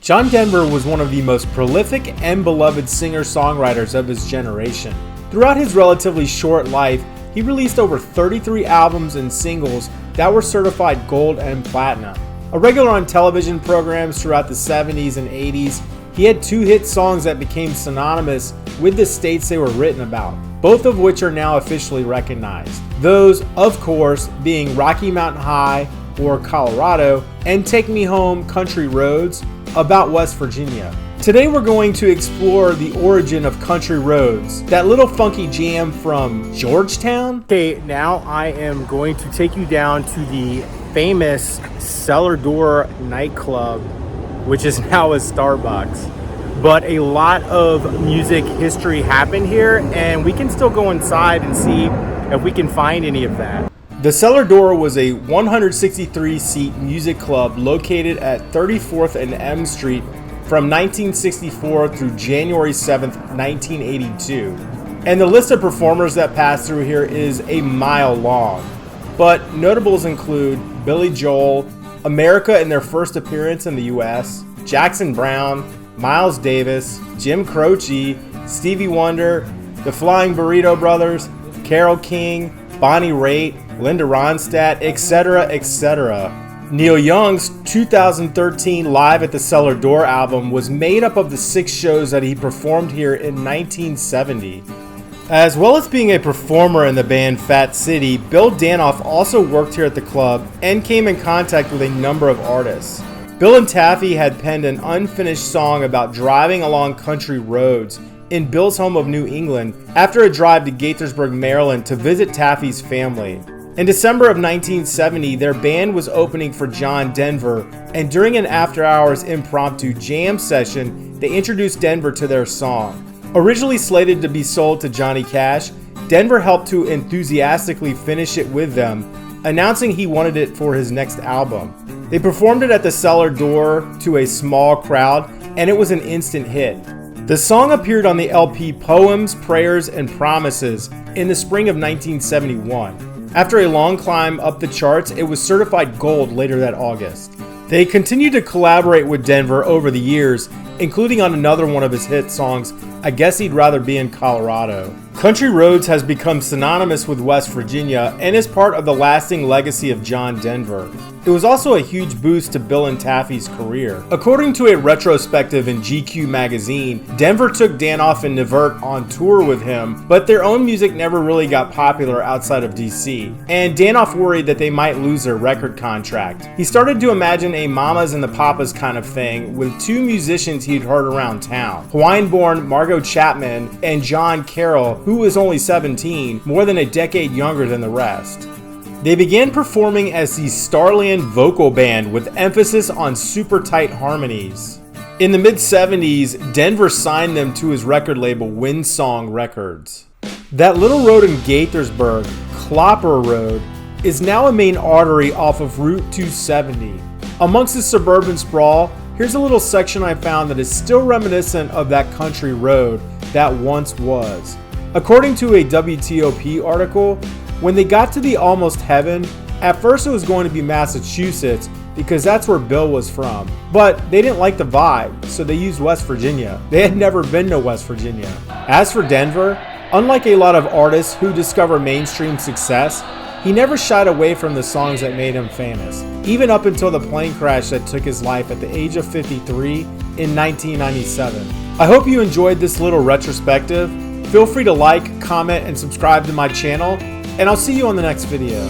John Denver was one of the most prolific and beloved singer-songwriters of his generation. Throughout his relatively short life, he released over 33 albums and singles that were certified gold and platinum. A regular on television programs throughout the 70s and 80s, he had two hit songs that became synonymous with the states they were written about, both of which are now officially recognized. Those, of course, being Rocky Mountain High, or Colorado, and Take Me Home, Country Roads, about West Virginia. Today we're going to explore the origin of Country Roads, that little funky jam from Georgetown. Okay, now I am going to take you down to the famous Cellor Nightclub, which is now a Starbucks. But a lot of music history happened here, and we can still go inside and see if we can find any of that. The Cellor was a 163-seat music club located at 34th and M Street from 1964 through January 7th, 1982. And the list of performers that passed through here is a mile long. But notables include Billy Joel, America in their first appearance in the US, Jackson Browne, Miles Davis, Jim Croce, Stevie Wonder, the Flying Burrito Brothers, Carole King, Bonnie Raitt, Linda Ronstadt, etc., etc. Neil Young's 2013 Live at the Cellor album was made up of the 6 shows that he performed here in 1970. As well as being a performer in the band Fat City, Bill Danoff also worked here at the club and came in contact with a number of artists. Bill and Taffy had penned an unfinished song about driving along country roads in Bill's home of New England after a drive to Gaithersburg, Maryland to visit Taffy's family. In December of 1970, their band was opening for John Denver, and during an after-hours impromptu jam session, they introduced Denver to their song. Originally slated to be sold to Johnny Cash, Denver helped to enthusiastically finish it with them, announcing he wanted it for his next album. They performed it at the Cellor to a small crowd, and it was an instant hit. The song appeared on the LP Poems, Prayers, and Promises in the spring of 1971. After a long climb up the charts, it was certified gold later that August. They continued to collaborate with Denver over the years, including on another one of his hit songs, I Guess He'd Rather Be in Colorado. Country Roads has become synonymous with West Virginia and is part of the lasting legacy of John Denver. It was also a huge boost to Bill and Taffy's career. According to a retrospective in GQ magazine, Denver took Danoff and Nevert on tour with him, but their own music never really got popular outside of DC, and Danoff worried that they might lose their record contract. He started to imagine a Mamas and the Papas kind of thing with 2 musicians he'd heard around town, Hawaiian-born Margot Chapman and John Carroll, who was only 17, more than a decade younger than the rest. They began performing as the Starland Vocal Band with emphasis on super tight harmonies. In the mid-70s, Denver signed them to his record label Windsong Records. That little road in Gaithersburg, Clopper Road, is now a main artery off of Route 270. Amongst the suburban sprawl, here's a little section I found that is still reminiscent of that country road that once was. According to a WTOP article, when they got to the Almost Heaven, at first it was going to be Massachusetts because that's where Bill was from. But they didn't like the vibe, so they used West Virginia. They had never been to West Virginia. As for Denver, unlike a lot of artists who discover mainstream success, he never shied away from the songs that made him famous, even up until the plane crash that took his life at the age of 53 in 1997. I hope you enjoyed this little retrospective. Feel free to like, comment, and subscribe to my channel, and I'll see you on the next video.